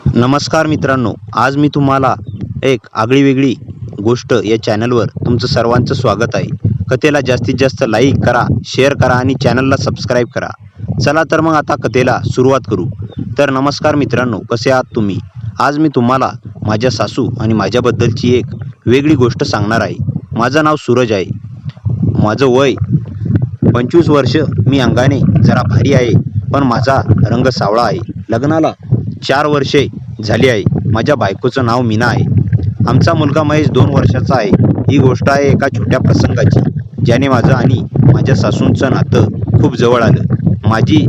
नमस्कार मित्रांनो, आज मी तुम्हाला एक आगळीवेगळी गोष्ट या चॅनलवर तुमचं सर्वांचं स्वागत आहे. कथेला जास्तीत जास्त लाईक करा, शेअर करा आणि चॅनलला सबस्क्राईब करा. चला तर मग आता कथेला सुरुवात करू. तर नमस्कार मित्रांनो, कसे आहात तुम्ही? आज मी तुम्हाला माझ्या सासू आणि माझ्याबद्दलची एक वेगळी गोष्ट सांगणार आहे. माझं नाव सूरज आहे. माझं वय 25 वर्ष. मी अंगाने जरा भारी आहे, पण माझा रंग सावळा आहे. लग्नाला 4 वर्षे झाली आहे. माझ्या बायकोचं नाव मीना आहे. आमचा मुलगा महेश 2 वर्षाचा आहे. ही गोष्ट आहे एका छोट्या प्रसंगाची, ज्याने माझं आणि माझ्या सासूंचं नातं खूप जवळ आलं. माझी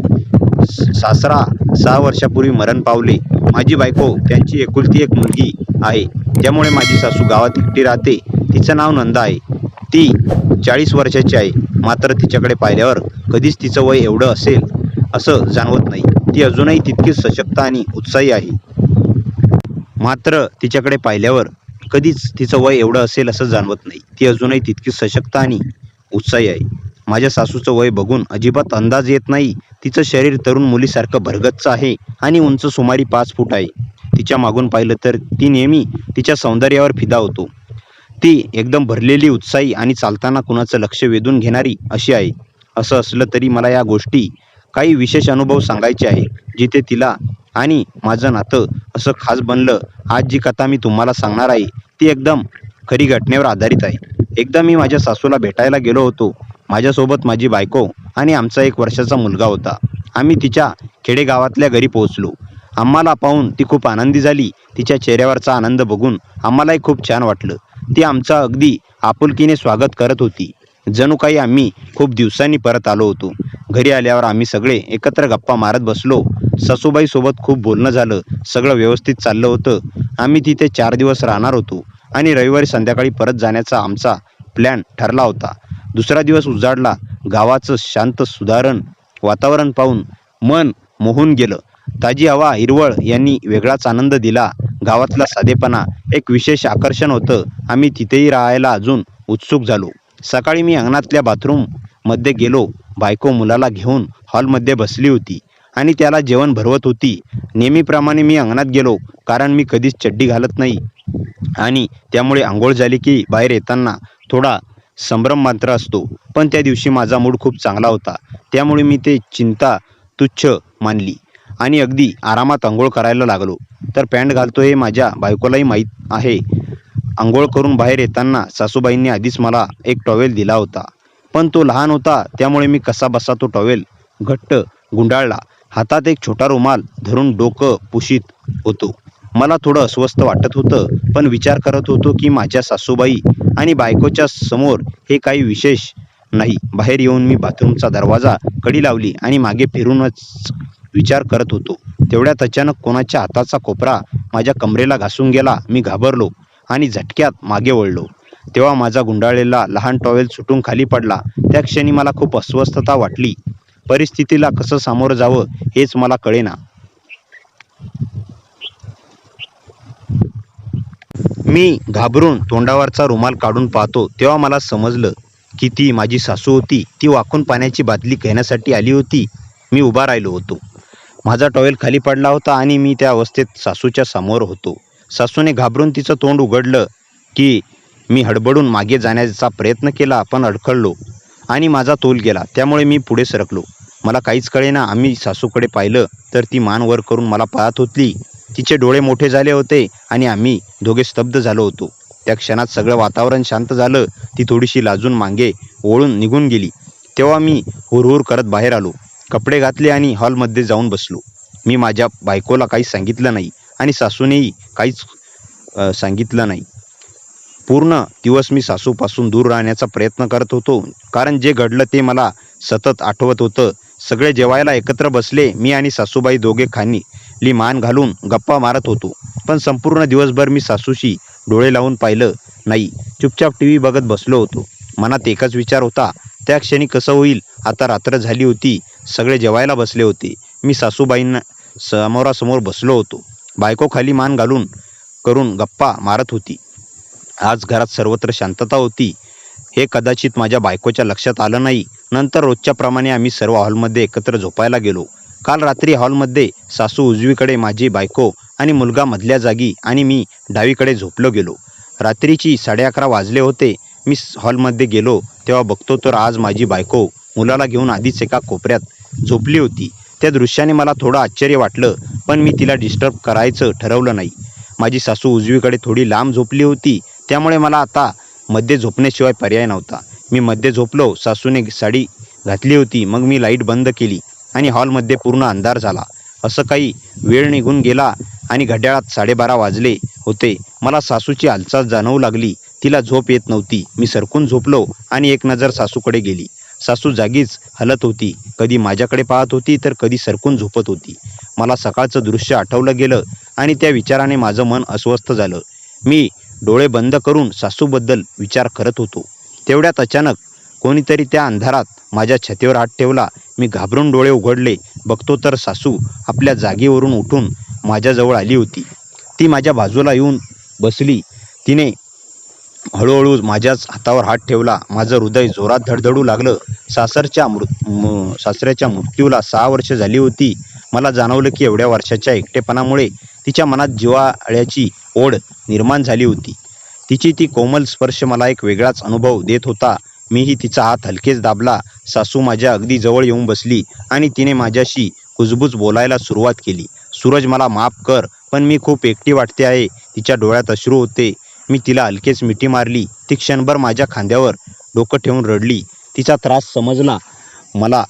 सासरा 6 वर्षापूर्वी मरण पावले. माझी बायको त्यांची एकुलती एक मुलगी आहे, त्यामुळे माझी सासू गावात एकटी राहते. तिचं नाव नंदा आहे. ती 40 वर्षाची आहे. मात्र तिच्याकडे पाहिल्यावर कधीच तिचं वय एवढं असेल असं जाणवत नाही. ती अजूनही तितकीच सशक्त आणि उत्साही आहे. मात्र तिच्याकडे पाहिल्यावर कधीच तिचं वय एवढं असेल असं जाणवत नाही. ती अजूनही तितकीच सशक्त आणि उत्साही आहे. माझ्या सासूचं वय बघून अजिबात अंदाज येत नाही. तिचं शरीर तरुण मुलीसारखं भरगच्च आहे आणि उंच सुमारे 5 फूट आहे. तिच्या मागून पाहिलं तर ती नेहमी तिच्या सौंदर्यावर फिदा होतो. ती एकदम भरलेली, उत्साही आणि चालताना कुणाचं लक्ष वेधून घेणारी अशी आहे. असं असलं तरी मला या गोष्टी काही विशेष अनुभव सांगायचे आहे, जिथे तिला आणि माझं नातं असं खास बनलं. आज जी कथा मी तुम्हाला सांगणार आहे ती एकदम खरी घटनेवर आधारित आहे. एकदा मी माझ्या सासूला भेटायला गेलो होतो. माझ्यासोबत माझी बायको आणि आमचा 1 वर्षाचा मुलगा होता. आम्ही तिच्या खेडेगावातल्या घरी पोहोचलो. आम्हाला पाहून ती खूप आनंदी झाली. तिच्या चेहऱ्यावरचा आनंद बघून आम्हालाही खूप छान वाटलं. ती आमचं अगदी आपुलकीने स्वागत करत होती, जणू काही आम्ही खूप दिवसांनी परत आलो होतो. घरी आल्यावर आम्ही सगळे एकत्र गप्पा मारत बसलो. सासूबाई सोबत खूप बोलणं झालं. सगळं व्यवस्थित चाललं होतं. आम्ही तिथे 4 दिवस राहणार होतो आणि रविवारी संध्याकाळी परत जाण्याचा आमचा प्लॅन ठरला होता. दुसरा दिवस उजाडला. गावाचं शांत सुधारण वातावरण पाहून मन मोहून गेलं. ताजी हवा, हिरवळ यांनी वेगळाच आनंद दिला. गावातला साधेपणा एक विशेष आकर्षण होतं. आम्ही तिथेही राहायला अजून उत्सुक झालो. सकाळी मी अंगणातल्या बाथरूममध्ये गेलो. बायको मुलाला घेऊन हॉलमध्ये बसली होती आणि त्याला जेवण भरवत होती. नेहमीप्रमाणे मी अंगणात गेलो, कारण मी कधीच चड्डी घालत नाही आणि त्यामुळे आंघोळ झाली की बाहेर येताना थोडा संभ्रम मात्र असतो. पण त्या दिवशी माझा मूड खूप चांगला होता, त्यामुळे मी ते चिंता तुच्छ मानली आणि अगदी आरामात आंघोळ करायला लागलो. तर पॅन्ट घालतो हे माझ्या बायकोलाही माहीत आहे. आंघोळ करून बाहेर येताना सासूबाईंनी आधीच मला एक टॉवेल दिला होता, पण तो लहान होता, त्यामुळे मी कसा बसा तो टॉवेल घट्ट गुंडाळला. हातात एक छोटा रुमाल धरून डोकं पुशीत होतो. मला थोडं अस्वस्थ वाटत होतं, पण विचार करत होतो की माझ्या सासूबाई आणि बायकोच्या समोर हे काही विशेष नाही. बाहेर येऊन मी बाथरूमचा दरवाजा कडी लावली आणि मागे फिरूनच विचार करत होतो. तेवढ्यात अचानक कोणाच्या हाताचा कोपरा माझ्या कमरेला घासून गेला. मी घाबरलो आणि झटक्यात मागे वळलो. तेव्हा माझा गुंडाळलेला लहान टॉवेल सुटून खाली पडला. त्या क्षणी मला खूप अस्वस्थता वाटली. परिस्थितीला कसं सामोरं जावं हेच मला कळेना. मी घाबरून तोंडावरचा रुमाल काढून पाहतो, तेव्हा मला समजलं की ती माझी सासू होती. ती वाकून पाण्याची बादली घेण्यासाठी आली होती. मी उभा राहिलो होतो. माझा टॉवेल खाली पडला होता आणि मी त्या अवस्थेत सासूच्या समोर होतो. सासूने घाबरून तिचं तोंड उघडलं की मी हडबडून मागे जाण्याचा प्रयत्न केला, पण अडखळलो आणि माझा तोल गेला. त्यामुळे मी पुढे सरकलो. मला काहीच कळेना. आम्ही सासूकडे पाहिलं तर ती मान वर करून मला पाहत होती. तिचे डोळे मोठे झाले होते आणि आम्ही दोघे स्तब्ध झालो होतो. त्या क्षणात सगळं वातावरण शांत झालं. ती थोडीशी लाजून मागे ओळून निघून गेली. तेव्हा मी हुरहुर करत बाहेर आलो, कपडे घातले आणि हॉलमध्ये जाऊन बसलो. मी माझ्या बायकोला काही सांगितलं नाही आणि सासूनेही काहीच सांगितलं नाही. पूर्ण दिवस मी सासूपासून दूर राहण्याचा प्रयत्न करत होतो, कारण जे घडलं ते मला सतत आठवत होतं. सगळे जेवायला एकत्र बसले. मी आणि सासूबाई दोघे खाली मान घालून गप्पा मारत होतो. पण संपूर्ण दिवसभर मी सासूशी डोळे लावून पाहिलं नाही. चुपचाप टीव्ही बघत बसलो होतो. मनात एकच विचार होता, त्या क्षणी कसं होईल. आता रात्र झाली होती. सगळे जेवायला बसले होते. मी सासूबाईंना समोरासमोर बसलो होतो. बायको खाली मान घालून करून गप्पा मारत होती. आज घरात सर्वत्र शांतता होती. हे कदाचित माझ्या बायकोच्या लक्षात आलं नाही. नंतर रोजच्या प्रमाणे आम्ही सर्व हॉलमध्ये एकत्र झोपायला गेलो. काल रात्री हॉलमध्ये सासू उजवीकडे, माझी बायको आणि मुलगा मधल्या जागी आणि मी डावीकडे झोपलो गेलो. रात्रीची 11:30 वाजले होते. मी हॉलमध्ये गेलो तेव्हा बघतो तर आज माझी बायको मुलाला घेऊन आधीच एका कोपऱ्यात झोपली होती. त्या दृश्याने मला थोडं आश्चर्य वाटलं, पण मी तिला डिस्टर्ब करायचं ठरवलं नाही. माझी सासू उजवीकडे थोडी लांब झोपली होती, त्यामुळे मला आता मध्ये झोपण्याशिवाय पर्याय नव्हता. मी मध्ये झोपलो. सासूने साडी घातली होती. मग मी लाईट बंद केली आणि हॉलमध्ये पूर्ण अंधार झाला. असं काही वेळ निघून गेला आणि घड्याळात 12:30 वाजले होते. मला सासूची हालचाल जाणवू लागली. तिला झोप येत नव्हती. मी सरकून झोपलो आणि एक नजर सासूकडे गेली. सासू जागीच हलत होती. कधी माझ्याकडे पाहत होती तर कधी सरकून झोपत होती. मला सकाळचं दृश्य आठवलं गेलं आणि त्या विचाराने माझं मन अस्वस्थ झालं. मी डोळे बंद करून सासूबद्दल विचार करत होतो. तेवढ्यात अचानक कोणीतरी त्या अंधारात माझ्या छातीवर हात ठेवला. मी घाबरून डोळे उघडले. बघतो तर सासू आपल्या जागेवरून उठून माझ्याजवळ आली होती. ती माझ्या बाजूला येऊन बसली. तिने हळूहळू माझ्याच हातावर हात ठेवला. माझं हृदय जोरात धडधडू लागलं. सासऱ्याच्या मृत्यूला 6 वर्ष झाली होती. मला जाणवलं की एवढ्या वर्षाच्या एकटेपणामुळे तिच्या मनात जिव्हाळ्याची ओढ निर्माण झाली होती. तिची ती कोमल स्पर्श मला एक वेगळाच अनुभव देत होता. मीही तिचा हात हलकेच दाबला. सासू माझ्या अगदी जवळ येऊन बसली आणि तिने माझ्याशी कुजबूज बोलायला सुरुवात केली. सूरज, मला माफ कर, पण मी खूप एकटी वाटते आहे. तिच्या डोळ्यात अश्रू होते. मी तिला हलकेच मिठी मारली. ती क्षणभर माझ्या खांद्यावर डोकं ठेवून रडली. तिचा त्रास समजला मला.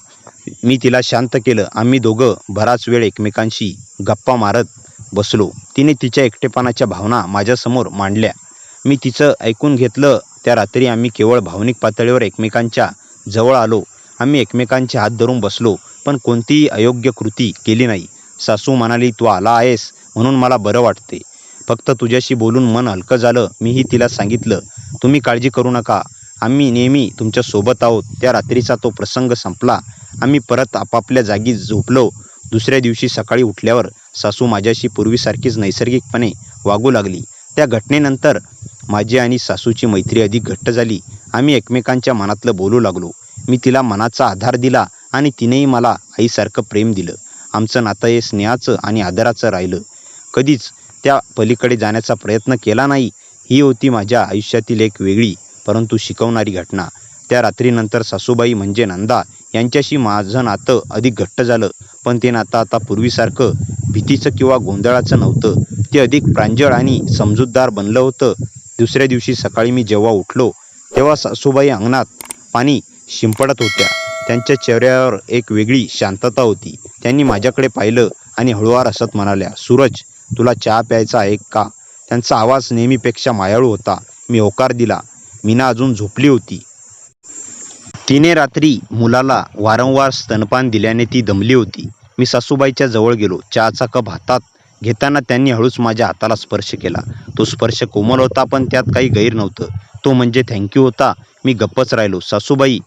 मी तिला शांत केलं. आम्ही दोघं बराच वेळ एकमेकांशी गप्पा मारत बसलो. तिने तिच्या एकटेपणाच्या भावना माझ्यासमोर मांडल्या. मी तिचं ऐकून घेतलं. त्या रात्री आम्ही केवळ भावनिक पातळीवर एकमेकांच्या जवळ आलो. आम्ही एकमेकांचे हात धरून बसलो, पण कोणतीही अयोग्य कृती केली नाही. सासू म्हणाली, तू आला आहेस म्हणून मला बरं वाटते. फक्त तुझ्याशी बोलून मन हलकं झालं. मीही तिला सांगितलं, तुम्ही काळजी करू नका, आम्ही नेहमी तुमच्या सोबत आहोत. त्या रात्रीचा तो प्रसंग संपला. आम्ही परत आपापल्या जागी झोपलो. दुसऱ्या दिवशी सकाळी उठल्यावर सासू माझ्याशी पूर्वीसारखीच नैसर्गिकपणे वागू लागली. त्या घटनेनंतर माझी आणि सासूची मैत्री अधिक घट्ट झाली. आम्ही एकमेकांच्या मनातलं बोलू लागलो. मी तिला मनाचा आधार दिला आणि तिनेही मला आईसारखं प्रेम दिलं. आमचं नातं हे स्नेहाचं आणि आदराचं राहिलं. कधीच त्या पलीकडे जाण्याचा प्रयत्न केला नाही. ही होती माझ्या आयुष्यातील एक वेगळी परंतु शिकवणारी घटना. त्या रात्रीनंतर सासूबाई म्हणजे नंदा यांच्याशी माझं नातं अधिक घट्ट झालं. पण ते नातं आता पूर्वीसारखं भीतीचं किंवा गोंधळाचं नव्हतं. ते अधिक प्रांजळ आणि समजूतदार बनलं होतं. दुसऱ्या दिवशी सकाळी मी जेव्हा उठलो तेव्हा सासूबाई अंगणात पाणी शिंपडत होत्या. त्यांच्या चेहऱ्यावर एक वेगळी शांतता होती. त्यांनी माझ्याकडे पाहिलं आणि हळूवार हसत म्हणाल्या, सूरज, तुला चहा प्यायचा आहे का? त्यांचा आवाज नेहमीपेक्षा मायाळू होता. मी होकार दिला. मीना अजून झोपली होती. तिने रात्री मुलाला वारंवार स्तनपान दिल्याने ती दमली होती. मी सासूबाईच्या जवळ गेलो. चहाचा कप हातात घेताना त्यांनी हळूच माझ्या हाताला स्पर्श केला. तो स्पर्श कोमल होता, पण त्यात काही गैर नव्हतं. तो म्हणजे थँक्यू होता. मी गप्पच राहिलो. सासूबाई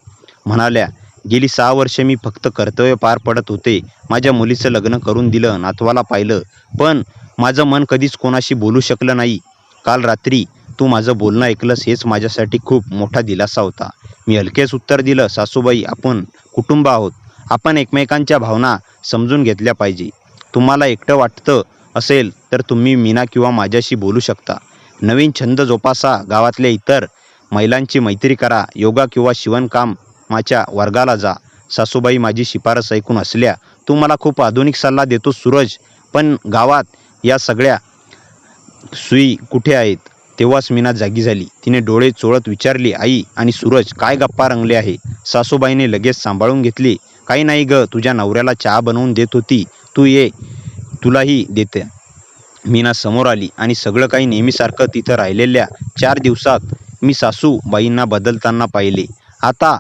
म्हणाल्या, गेली 6 वर्षे मी फक्त कर्तव्य पार पडत होते. माझ्या मुलीचं लग्न करून दिलं, नातवाला पाहिलं, पण माझं मन कधीच कोणाशी बोलू शकलं नाही. काल रात्री तू माझं बोलणं ऐकलंस हेच माझ्यासाठी खूप मोठा दिलासा होता. मी हलकेच उत्तर दिलं, सासूबाई, आपण कुटुंब आहोत. आपण एकमेकांच्या भावना समजून घेतल्या पाहिजे. तुम्हाला एकटं वाटतं असेल तर तुम्ही मीना किंवा माझ्याशी बोलू शकता. नवीन छंद जोपासा, गावातल्या इतर महिलांची मैत्री करा, योगा किंवा शिवणकामाच्या वर्गाला जा. सासूबाई माझी शिफारस ऐकून हसल्या. तू मला खूप आधुनिक सल्ला देतो सूरज, पण गावात या सगळ्या सोयी कुठे आहेत? तेव्हाच मीना जागी झाली. तिने डोळे चोळत विचारली, आई आणि सूरज काय गप्पा रंगले आहे? सासूबाईने लगेच सांभाळून घेतली. काही नाही ग, तुझ्या नवऱ्याला चहा बनवून देत होती, तू ये, तुलाही देते. मीना समोर आली आणि सगळं काही नेहमीसारखं. तिथं राहिलेल्या 4 दिवसात मी सासूबाईंना बदलताना पाहिले. आता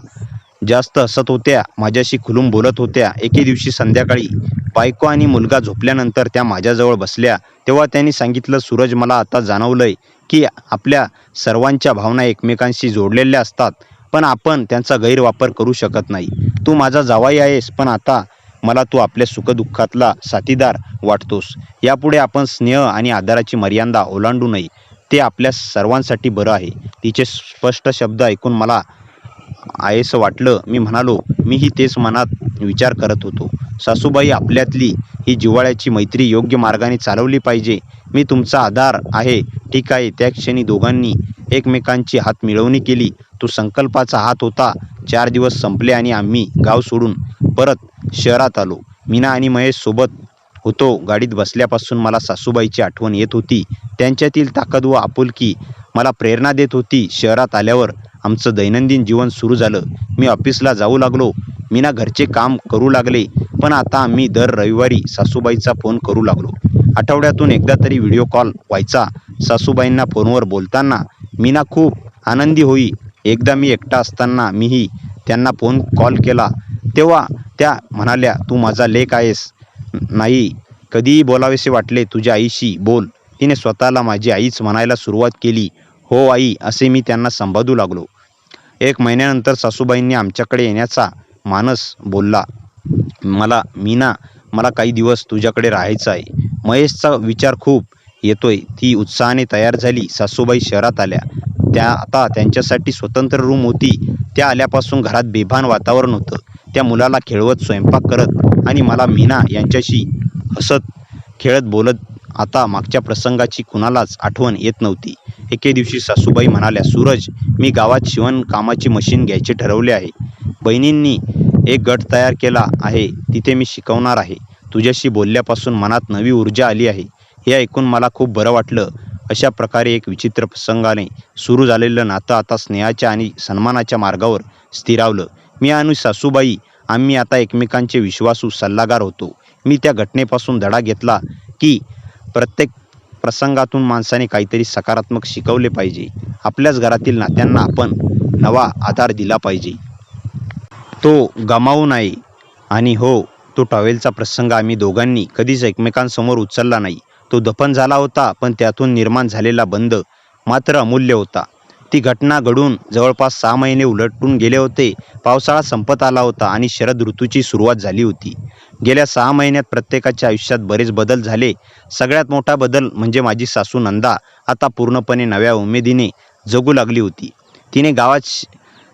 जास्त हसत होत्या, माझ्याशी खुलून बोलत होत्या. एके दिवशी संध्याकाळी बायको आणि मुलगा झोपल्यानंतर त्या माझ्याजवळ बसल्या. तेव्हा त्यांनी सांगितलं, सूरज, मला आता जाणवलंय की आपल्या सर्वांच्या भावना एकमेकांशी जोडलेल्या असतात, पण आपण त्यांचा गैरवापर करू शकत नाही. तू माझा जावाई आहेस, पण आता मला तू आपल्या सुखदुःखातला साथीदार वाटतोस. यापुढे आपण स्नेह आणि आदराची मर्यादा ओलांडू नये. ते आपल्या सर्वांसाठी बरं आहे. तिचे स्पष्ट शब्द ऐकून मला आहेसं वाटलं. मी म्हणालो, मीही तेच मनात विचार करत होतो. सासूबाई, आपल्यातली ही जिव्हाळ्याची मैत्री योग्य मार्गाने चालवली पाहिजे. मी तुमचा आधार आहे. ठीक आहे. त्या क्षणी दोघांनी एकमेकांची हात मिळवणी केली. तो संकल्पाचा हात होता. 4 दिवस संपले आणि आम्ही गाव सोडून परत शहरात आलो. मीना आणि महेश सोबत होतो. गाडीत बसल्यापासून मला सासूबाईची आठवण येत होती. त्यांच्यातील ताकद व आपुलकी मला प्रेरणा देत होती. शहरात आल्यावर आमचं दैनंदिन जीवन सुरू झालं. मी ऑफिसला जाऊ लागलो. मीना घरचे काम करू लागले. पण आता आम्ही दर रविवारी सासूबाईचा फोन करू लागलो. आठवड्यातून एकदा तरी व्हिडिओ कॉल व्हायचा. सासूबाईंना फोनवर बोलताना मीना खूप आनंदी होई. एकदा मी एकटा असताना मीही त्यांना फोन कॉल केला. तेव्हा त्या म्हणाल्या, तू माझा लेक आहेस. नाही, कधीही बोलावेसे वाटले तुझ्या आईशी बोल. तिने स्वतःला माझी आईच म्हणायला सुरुवात केली. हो आई, असे मी त्यांना संबोधू लागलो. 1 महिन्यानंतर सासूबाईंनी आमच्याकडे येण्याचा मानस बोलला. मीना, मला काही दिवस तुझ्याकडे राहायचं आहे. महेशचा विचार खूप येतोय. ती उत्साहाने तयार झाली. सासूबाई शहरात आल्या. आता त्यांच्यासाठी स्वतंत्र रूम होती. त्या आल्यापासून घरात बेभान वातावरण होतं. त्या मुलाला खेळवत, स्वयंपाक करत आणि मला मीना यांच्याशी हसत खेळत बोलत. आता मागच्या प्रसंगाची कुणालाच आठवण येत नव्हती. एके दिवशी सासूबाई म्हणाल्या, सूरज, मी गावात शिवणकामाची मशीन घ्यायचे ठरवले आहे. बहिणींनी एक गट तयार केला आहे. तिथे मी शिकवणार आहे. तुझ्याशी बोलल्यापासून मनात नवी ऊर्जा आली आहे. हे ऐकून मला खूप बरं वाटलं. अशा प्रकारे एक विचित्र प्रसंगाने सुरू झालेलं नातं आता स्नेहाच्या आणि सन्मानाच्या मार्गावर स्थिरावलं. मी आणि सासूबाई आम्ही आता एकमेकांचे विश्वासू सल्लागार होतो. मी त्या घटनेपासून धडा घेतला की प्रत्येक प्रसंगातून माणसाने काहीतरी सकारात्मक शिकवले पाहिजे. आपल्याच घरातील नात्यांना आपण नवा आधार दिला पाहिजे. तो गमावू नये. आणि हो, तो टॉवेलचा प्रसंग आम्ही दोघांनी कधीच एकमेकांसमोर उचलला नाही. तो दफन झाला होता, पण त्यातून निर्माण झालेला बंध मात्र अमूल्य होता. ती घटना घडून जवळपास 6 महिने उलटून गेले होते. पावसाळा संपत आला होता आणि शरद ऋतूची सुरुवात झाली होती. गेल्या 6 महिन्यात प्रत्येकाच्या आयुष्यात बरेच बदल झाले. सगळ्यात मोठा बदल म्हणजे माझी सासू नंदा आता पूर्णपणे नव्या उमेदीने जगू लागली होती. तिने गावात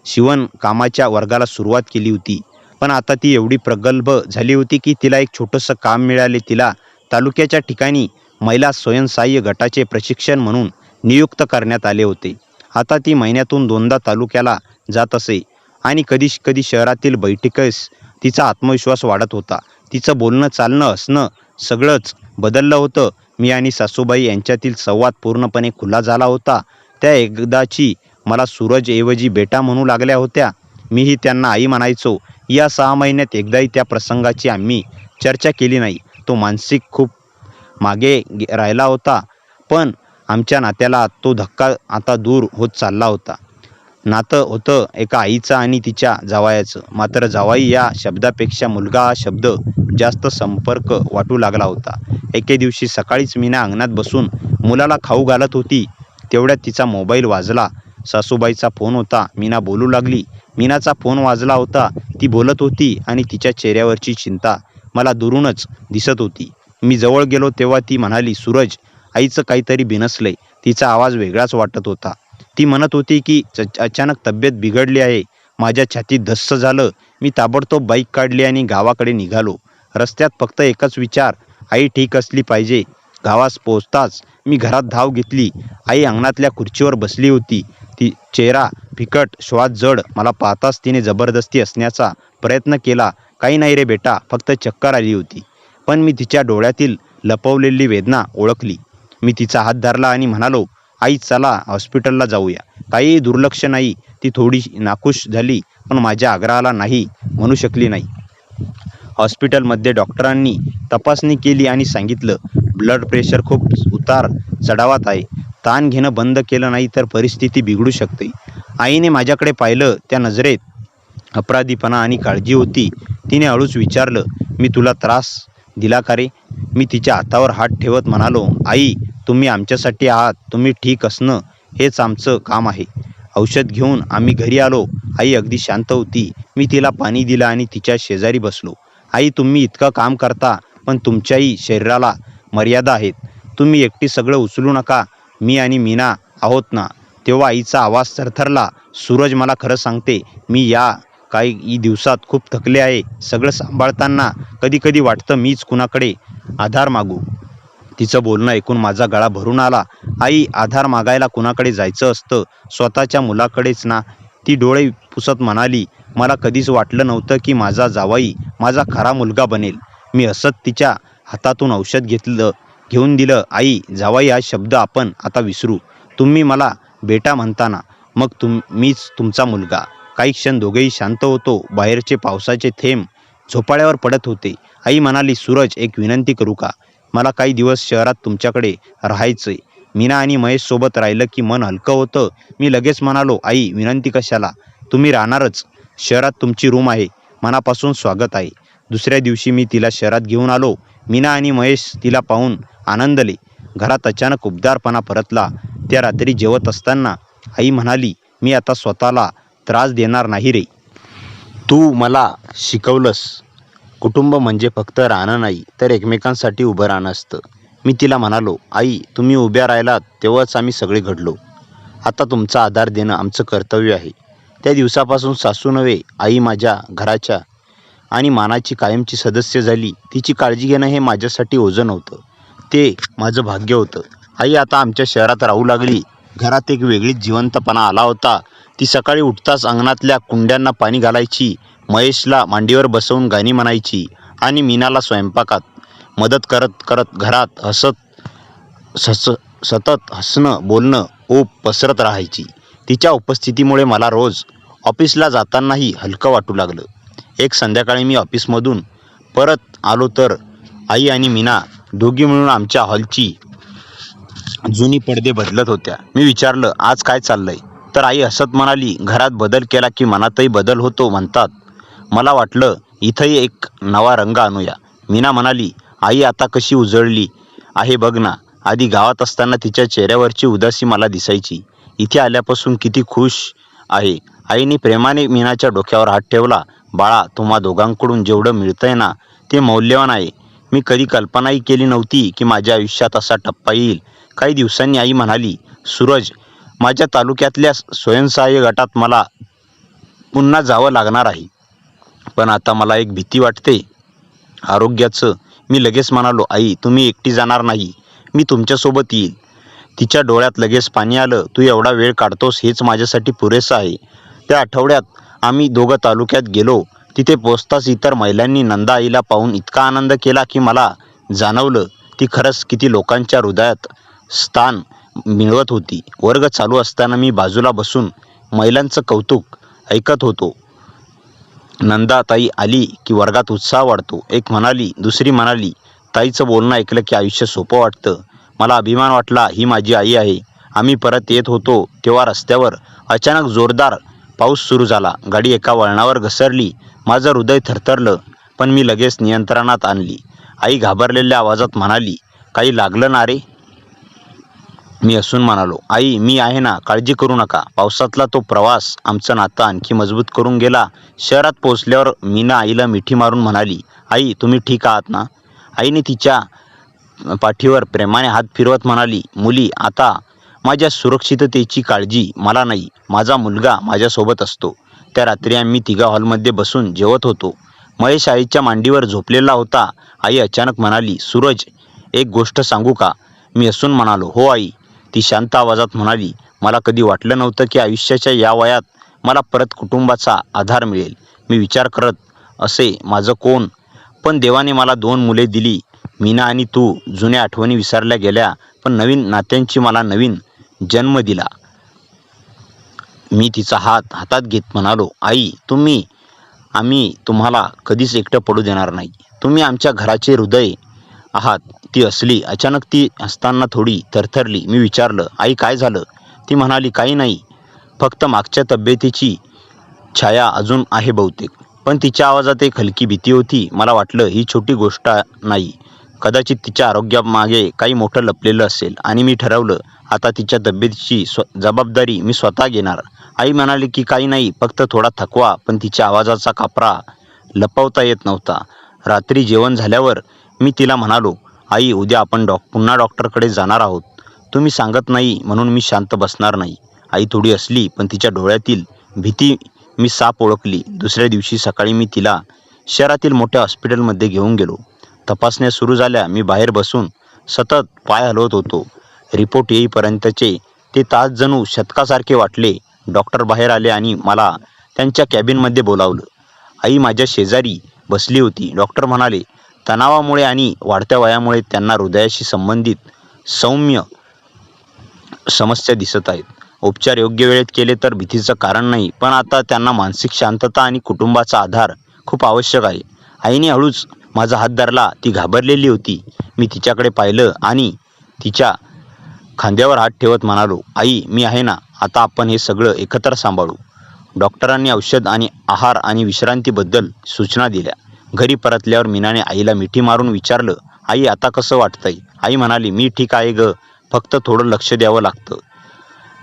शिवणकामाच्या वर्गाला सुरुवात केली होती. पण आता ती एवढी प्रगल्भ झाली होती की तिला एक छोटंसं काम मिळाले. तिला तालुक्याच्या ठिकाणी महिला स्वयंसहाय्य गटाचे प्रशिक्षण म्हणून नियुक्त करण्यात आले होते. आता ती महिन्यातून 2दा तालुक्याला जात असे आणि कधी कधी शहरातील बैठकीस तिचा आत्मविश्वास वाढत होता. तिचं बोलणं, चालणं, हसणं सगळंच बदललं होतं. मी आणि सासूबाई यांच्यातील संवाद पूर्णपणे खुला झाला होता. त्या एकदाची मला सूरज ऐवजी बेटा म्हणू लागल्या होत्या. मीही त्यांना आई म्हणायचो. या 6 महिन्यात एकदाही त्या प्रसंगाची आम्ही चर्चा केली नाही. तो मानसिक खूप मागे राहिला होता, पण आमच्या नात्याला तो धक्का आता दूर होत चालला होता. नातं होतं एका आईचं आणि तिच्या जावयाचं. मात्र जावाई या शब्दापेक्षा मुलगा हा शब्द जास्त संपर्क वाटू लागला होता. एके दिवशी सकाळीच मीना अंगणात बसून मुलाला खाऊ घालत होती. तेवढ्यात तिचा मोबाईल वाजला. सासूबाईचा फोन होता. मीना बोलू लागली. मीनाचा फोन वाजला होता. ती बोलत होती आणि तिच्या चेहऱ्यावरची चिंता मला दुरूनच दिसत होती. मी जवळ गेलो तेव्हा ती म्हणाली, सूरज, आईचं काहीतरी बिनसलंय. तिचा आवाज वेगळाच वाटत होता. ती म्हणत होती की अचानक तब्येत बिघडली आहे. माझ्या छातीत धस्स झालं. मी ताबडतोब बाईक काढली आणि गावाकडे निघालो. रस्त्यात फक्त एकच विचार, आई ठीक असली पाहिजे. गावास पोहोचताच मी घरात धाव घेतली. आई अंगणातल्या खुर्चीवर बसली होती. ती चेहरा फिकट, श्वास जड. मला पाहताच तिने जबरदस्ती हसण्याचा प्रयत्न केला. काही नाही रे बेटा, फक्त चक्कर आली होती. पण मी तिच्या डोळ्यातील लपवलेली वेदना ओळखली. मी तिचा हात धरला आणि म्हणालो, आई चला हॉस्पिटलला जाऊया. काहीही दुर्लक्ष नाही. ती थोडी नाखुश झाली, पण माझ्या आग्रहाला नाही म्हणू शकली नाही. हॉस्पिटलमध्ये डॉक्टरांनी तपासणी केली आणि सांगितलं, ब्लड प्रेशर खूप उतार चढावात आहे. ताण घेणं बंद केलं नाही तर परिस्थिती बिघडू शकते. आईने माझ्याकडे पाहिलं. त्या नजरेत अपराधीपणा आणि काळजी होती. तिने हळूच विचारलं, मी तुला त्रास दिला का रे? मी तिच्या हातावर हात ठेवत म्हणालो, आई, तुम्ही आमच्यासाठी आहात. तुम्ही ठीक असणं हेच आमचं काम आहे. औषध घेऊन आम्ही घरी आलो. आई अगदी शांत होती. मी तिला पाणी दिलं आणि तिच्या शेजारी बसलो. आई, तुम्ही इतकं काम करता, पण तुमच्याही शरीराला मर्यादा आहेत. तुम्ही एकटी सगळं उचलू नका. मी आणि मीना आहोत ना. तेव्हा आईचा आवाज थरथरला. सूरज, मला खरं सांगते, मी या काही दिवसात खूप थकले आहे. सगळं सांभाळताना कधी कधी वाटतं मीच कुणाकडे आधार मागू. तिचं बोलणं ऐकून माझा गळा भरून आला. आई, आधार मागायला कुणाकडे जायचं असतं? स्वतःच्या मुलाकडेच ना. ती डोळे पुसत म्हणाली, मला कधीच वाटलं नव्हतं की माझा जावई माझा खरा मुलगा बनेल. मी हसत तिच्या हातातून औषध घेऊन दिलं. आई, जावई हा शब्द आपण आता विसरू. तुम्ही मला बेटा म्हणताना, मग मीच तुमचा मुलगा. काही क्षण दोघेही शांत होतो. बाहेरचे पावसाचे थेंब झोपाळ्यावर पडत होते. आई म्हणाली, सूरज, एक विनंती करू का? मला काही दिवस शहरात तुमच्याकडे राहायचंय. मीना आणि महेश सोबत राहिलं की मन हलकं होतं. मी लगेच म्हणालो, आई, विनंती कशाला? तुम्ही राहणारच. शहरात तुमची रूम आहे. मनापासून स्वागत आहे. दुसऱ्या दिवशी मी तिला शहरात घेऊन आलो. मीना आणि महेश तिला पाहून आनंदले. घरात अचानक उबदारपणा परतला. त्या रात्री जेवत असताना आई म्हणाली, मी आता स्वतःला त्रास देणार नाही रे. तू मला शिकवलंस. कुटुंब म्हणजे फक्त राहणं नाही, तर एकमेकांसाठी उभं राहणं असतं. मी तिला म्हणालो, आई, तुम्ही उभ्या राहिलात तेव्हाच आम्ही सगळे घडलो. आता तुमचा आधार देणं आमचं कर्तव्य आहे. त्या दिवसापासून सासू नव्हे, आई माझ्या घराच्या आणि मानाची कायमची सदस्य झाली. तिची काळजी घेणं हे माझ्यासाठी ओझं नव्हतं, ते माझं भाग्य होतं. आई आता आमच्या शहरात राहू लागली. घरात एक वेगळीच जिवंतपणा आला होता. ती सकाळी उठताच अंगणातल्या कुंड्यांना पाणी घालायची, महेशला मांडीवर बसवून गाणी म्हणायची आणि मीनाला स्वयंपाकात मदत करत करत घरात सतत हसणं बोलणं ओप पसरत राहायची. तिच्या उपस्थितीमुळे मला रोज ऑफिसला जातानाही हलकं वाटू लागलं. एक संध्याकाळी मी ऑफिसमधून परत आलो तर आई आणि मीना दोघी मिळून आमच्या हॉलची जुनी पडदे बदलत होत्या. मी विचारलं, आज काय चाललंय? तर आई हसत म्हणाली, घरात बदल केला की मनातही बदल होतो म्हणतात. मला वाटलं इथंही एक नवा रंग आणूया. मीना म्हणाली, आई आता कशी उजळली आहे बघ ना. आधी गावात असताना तिच्या चेहऱ्यावरची उदासी मला दिसायची. इथे आल्यापासून किती खुश आहे. आईने प्रेमाने मीनाच्या डोक्यावर हात ठेवला. बाळा, तुम्हा दोघांकडून जेवढं मिळतंय ना, ते मौल्यवान आहे. मी कधी कल्पनाही केली नव्हती की माझ्या आयुष्यात असा टप्पा येईल. काही दिवसांनी आई म्हणाली, सूरज, माझ्या तालुक्यातल्या स्वयंसहाय्य गटात मला पुन्हा जावं लागणार आहे. पण आता मला एक भीती वाटते, आरोग्याचं. मी लगेच म्हणालो, आई, तुम्ही एकटी जाणार नाही, मी तुमच्यासोबत येईल. तिच्या डोळ्यात लगेच पाणी आलं. तू एवढा वेळ काढतोस हेच माझ्यासाठी पुरेसं आहे. त्या आठवड्यात आम्ही दोघं तालुक्यात गेलो. तिथे पोचताच इतर महिलांनी नंदा आईला पाहून इतका आनंद केला की मला जाणवलं ती खरंच किती लोकांच्या हृदयात स्थान मिळवत होती. वर्ग चालू असताना मी बाजूला बसून महिलांचं कौतुक ऐकत होतो. नंदा ताई आली की वर्गात उत्साह वाढतो, एक म्हणाली. दुसरी म्हणाली, ताईचं बोलणं ऐकलं की आयुष्य सोपं वाटतं. मला अभिमान वाटला, ही माझी आई आहे. आम्ही परत येत होतो तेव्हा रस्त्यावर अचानक जोरदार पाऊस सुरू झाला. गाडी एका वळणावर घसरली. माझं हृदय थरथरलं, पण मी लगेच नियंत्रणात आणली. आई घाबरलेल्या आवाजात म्हणाली, काही लागलं ना रे? मी हसून म्हणालो, आई, मी आहे ना, काळजी करू नका. पावसातला तो प्रवास आमचं नातं आणखी मजबूत करून गेला. शहरात पोहोचल्यावर मीना आईला मिठी मारून म्हणाली, आई, तुम्ही ठीक आहात ना? आईने तिच्या पाठीवर प्रेमाने हात फिरवत म्हणाली, मुली, आता माझ्या सुरक्षिततेची काळजी मला नाही, माझा मुलगा माझ्यासोबत असतो. त्या रात्री आम्ही तिघा हॉलमध्ये बसून जेवत होतो. महेश आईच्या मांडीवर झोपलेला होता. आई अचानक म्हणाली, सूरज, एक गोष्ट सांगू का? मी हसून म्हणालो, हो आई. ती शांत आवाजात म्हणाली, मला कधी वाटलं नव्हतं की आयुष्याच्या या वयात मला परत कुटुंबाचा आधार मिळेल. मी विचार करत असे, माझं कोण? पण देवाने मला 2 मुले दिली. मीना आणि तू. जुन्या आठवणी विसरल्या गेल्या, पण नवीन नात्यांची मला नवीन जन्म दिला. मी तिचा हात हातात घेत म्हणालो, आई, आम्ही तुम्हाला कधीच एकटं पडू देणार नाही. तुम्ही आमच्या घराचे हृदय आहात. ती हसली. अचानक ती हसताना थोडी थरथरली. मी विचारलं, आई, काय झालं? ती म्हणाली, काही नाही, फक्त मागच्या तब्येतीची छाया अजून आहे बहुतेक. पण तिच्या आवाजात एक हलकी भीती होती. मला वाटलं ही छोटी गोष्ट नाही, कदाचित तिच्या आरोग्यामागे काही मोठं लपलेलं असेल. आणि मी ठरवलं, आता तिच्या तब्येतीची जबाबदारी मी स्वतः घेणार. आई म्हणाली की काही नाही, फक्त थोडा थकवा. पण तिच्या आवाजाचा कापरा लपवता येत नव्हता. रात्री जेवण झाल्यावर मी तिला म्हणालो, आई, उद्या आपण पुन्हा डॉक्टरकडे जाणार आहोत. तुम्ही सांगत नाही म्हणून मी शांत बसणार नाही. आई थोडी हसली, पण तिच्या डोळ्यातील भीती मी साफ ओळखली. दुसऱ्या दिवशी सकाळी मी तिला शहरातील मोठ्या हॉस्पिटलमध्ये घेऊन गेलो. तपासण्या सुरू झाल्या. मी बाहेर बसून सतत पाय हलवत होतो. रिपोर्ट येईपर्यंतचे ते तास जणू शतकासारखे वाटले. डॉक्टर बाहेर आले आणि मला त्यांच्या कॅबिनमध्ये बोलावलं. आई माझ्या शेजारी बसली होती. डॉक्टर म्हणाले, तणावामुळे आणि वाढत्या वयामुळे त्यांना हृदयाशी संबंधित सौम्य समस्या दिसत आहेत. उपचार योग्य वेळेत केले तर भीतीचं कारण नाही, पण आता त्यांना मानसिक शांतता आणि कुटुंबाचा आधार खूप आवश्यक आहे. आईने हळूच माझा हात धरला. ती घाबरलेली होती. मी तिच्याकडे पाहिलं आणि तिच्या खांद्यावर हात ठेवत म्हणालो, आई मी आहे ना, आता आपण हे सगळं एकत्र सांभाळू. डॉक्टरांनी औषध आणि आहार आणि विश्रांतीबद्दल सूचना दिल्या. घरी परतल्यावर मीनाने आईला मिठी मारून विचारलं, आई आता कसं वाटतंय? आई म्हणाली, मी ठीक आहे ग, फक्त थोडं लक्ष द्यावं लागतं.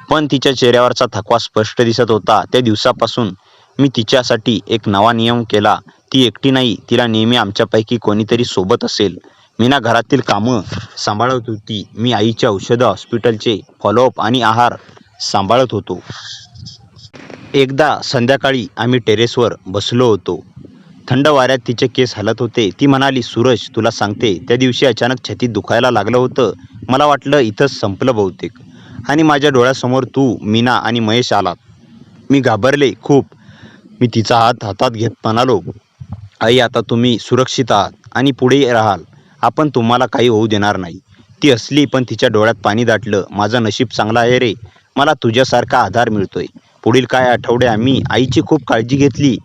पण तिच्या चेहऱ्यावरचा थकवा स्पष्ट दिसत होता. त्या दिवसापासून मी तिच्यासाठी एक नवा नियम केला. ती एकटी नाही, तिला नेहमी आमच्यापैकी कोणीतरी सोबत असेल. मीना घरातील कामं सांभाळत होती. मी आईची औषधं, हॉस्पिटलचे फॉलोअप आणि आहार सांभाळत होतो. एकदा संध्याकाळी आम्ही टेरेसवर बसलो होतो. थंड वाऱ्यात तिचे केस हलत होते. ती म्हणाली, सूरज तुला सांगते, त्या दिवशी अचानक छातीत दुखायला लागलं होतं. मला वाटलं इथंच संपलं बहुतेक. आणि माझ्या डोळ्यासमोर तू, मीना आणि महेश आलात. मी घाबरले खूप. मी तिचा हात हातात घेत म्हणालो, आई आता तुम्ही सुरक्षित आहात आणि पुढे राहाल. आपण तुम्हाला काही होऊ देणार नाही. ती हसली, पण तिच्या डोळ्यात पाणी दाटलं. माझं नशीब चांगलं आहे रे, मला तुझ्यासारखा आधार मिळतोय. पुढील काही आठवडे आम्ही आईची खूप काळजी घेतली.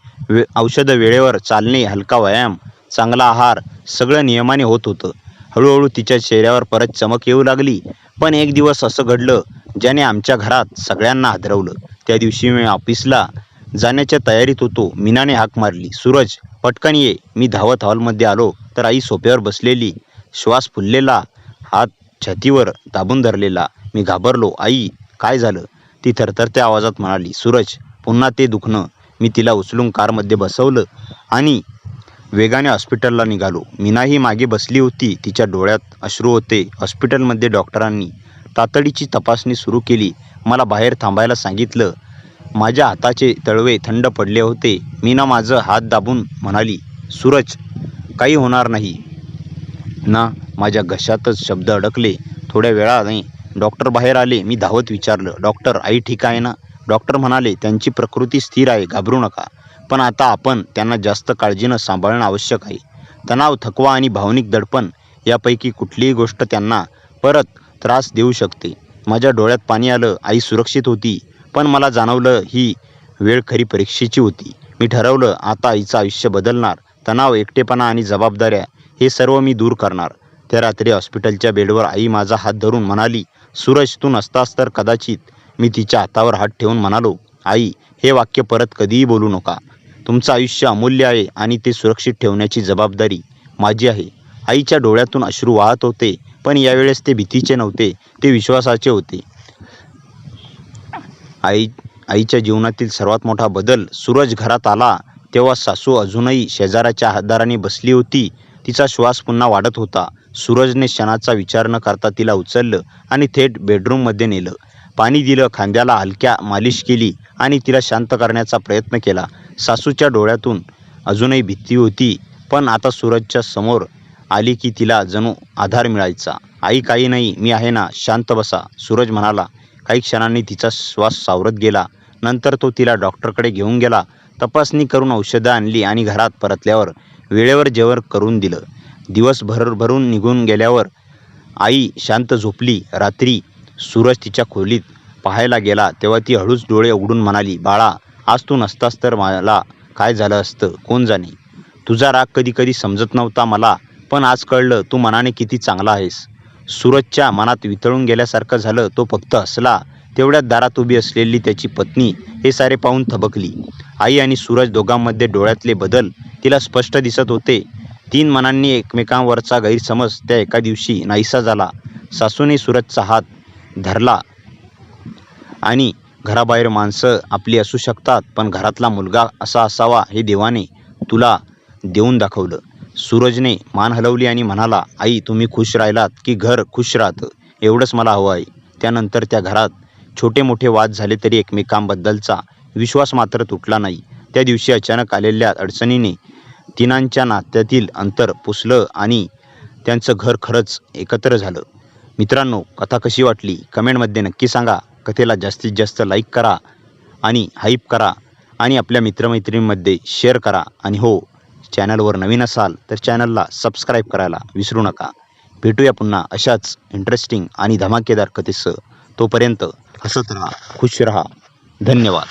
औषधं वेळेवर, चालणे, हलका व्यायाम, चांगला आहार, सगळं नियमाने होत होतं. हळूहळू तिच्या चेहऱ्यावर परत चमक येऊ लागली. पण एक दिवस असं घडलं ज्याने आमच्या घरात सगळ्यांना हादरवलं. त्या दिवशी मी ऑफिसला जाण्याच्या तयारीत होतो. मीनाने हाक मारली, सूरज पटकन ये. मी धावत हॉलमध्ये आलो तर आई सोफ्यावर बसलेली, श्वास फुललेला, हात छातीवर दाबून धरलेला. मी घाबरलो. आई काय झालं? ती थरथरत्या आवाजात म्हणाली, सूरज पुन्हा ते दुखणं. मी तिला उचलून कारमध्ये बसवलं आणि वेगाने हॉस्पिटलला निघालो. मीनाही मागे बसली होती. तिच्या डोळ्यात अश्रू होते. हॉस्पिटलमध्ये डॉक्टरांनी तातडीची तपासणी सुरू केली. मला बाहेर थांबायला सांगितलं. माझ्या हाताचे तळवे थंड पडले होते. मीना माझं हात दाबून म्हणाली, सूरज काही होणार नाही ना? माझ्या घशातच शब्द अडकले. थोड्या वेळाने डॉक्टर बाहेर आले. मी धावत विचारलं, डॉक्टर आई ठीक आहे ना? डॉक्टर म्हणाले, त्यांची प्रकृती स्थिर आहे, घाबरू नका. पण आता आपण त्यांना जास्त काळजीनं सांभाळणं आवश्यक आहे. तणाव, थकवा आणि भावनिक दडपण यापैकी कुठलीही गोष्ट त्यांना परत त्रास देऊ शकते. माझ्या डोळ्यात पाणी आलं. आई सुरक्षित होती, पण मला जाणवलं ही वेळ खरी परीक्षेची होती. मी ठरवलं, आता आईचं आयुष्य बदलणार. तणाव, एकटेपणा आणि जबाबदाऱ्या हे सर्व मी दूर करणार. त्या रात्री हॉस्पिटलच्या बेडवर आई माझा हात धरून म्हणाली, सूरज तू नसतास तर कदाचित. मी तिच्या हातावर हात ठेवून म्हणालो, आई हे वाक्य परत कधीही बोलू नका. तुमचं आयुष्य अमूल्य आहे आणि ते सुरक्षित ठेवण्याची जबाबदारी माझी आहे. आईच्या डोळ्यातून अश्रू वाहत होते, पण यावेळेस ते भीतीचे नव्हते, ते विश्वासाचे होते. आईच्या जीवनातील सर्वात मोठा बदल. सूरज घरात आला तेव्हा सासू अजूनही शेजाराच्या हातदाराने बसली होती. तिचा श्वास पुन्हा वाढत होता. सूरजने क्षणाचा विचार न करता तिला उचललं आणि थेट बेडरूममध्ये नेलं. पाणी दिलं, खांद्याला हलक्या मालिश केली आणि तिला शांत करण्याचा प्रयत्न केला. सासूच्या डोळ्यातून अजूनही भीती होती, पण आता सूरजच्या समोर आली की तिला जणू आधार मिळायचा. आई काही नाही, मी आहे ना, शांत बसा, सूरज म्हणाला. काही क्षणांनी तिचा श्वास सावरत गेला. नंतर तो तिला डॉक्टरकडे घेऊन गेला. तपासणी करून औषधं आणली आणि घरात परतल्यावर वेळेवर जेवण करून दिलं. दिवस भरून निघून गेल्यावर आई शांत झोपली. रात्री सूरज तिच्या खोलीत पाहायला गेला तेव्हा ती हळूच डोळे उघडून म्हणाली, बाळा आज तू नसतास तर मला काय झालं असतं कोण जाणे. तुझा राग कधी कधी समजत नव्हता मला, पण आज कळलं तू मनाने किती चांगला आहेस. सूरजच्या मनात वितळून गेल्यासारखं झालं. तो फक्त हसला. तेवढ्यात दारात उभी असलेली त्याची पत्नी हे सारे पाहून थबकली. आई आणि सूरज दोघांमध्ये डोळ्यातले बदल तिला स्पष्ट दिसत होते. तीन मनांनी एकमेकांवरचा गैरसमज त्या एका दिवशी नाहीसा झाला. सासूने सूरजचा हात धरला आणि घराबाहेर माणसं आपली असू शकतात, पण घरातला मुलगा असा असावा हे देवाने तुला देऊन दाखवलं. सूरजने मान हलवली आणि म्हणाला, आई तुम्ही खुश राहिलात की घर खुश राहतं एवढंच मला हवं आहे. त्यानंतर त्या घरात छोटे मोठे वाद झाले तरी एकमेकांबद्दलचा विश्वास मात्र तुटला नाही. त्या दिवशी अचानक आलेल्या अडचणीने तिनांच्या नात्यातील अंतर पुसलं आणि त्यांचं घर खरंच एकत्र झालं. मित्रांनो, कथा कशी वाटली कमेंटमध्ये नक्की सांगा. कथेला जास्तीत जास्त लाईक करा आणि हाईप करा आणि आपल्या मित्रमैत्रिणींमध्ये शेअर करा. आणि हो, चॅनलवर नवीन असाल तर चॅनलला सबस्क्राईब करायला विसरू नका. भेटूया पुन्हा अशाच इंटरेस्टिंग आणि धमाकेदार कथेसह. तोपर्यंत हसत राहा, खुश राहा. धन्यवाद.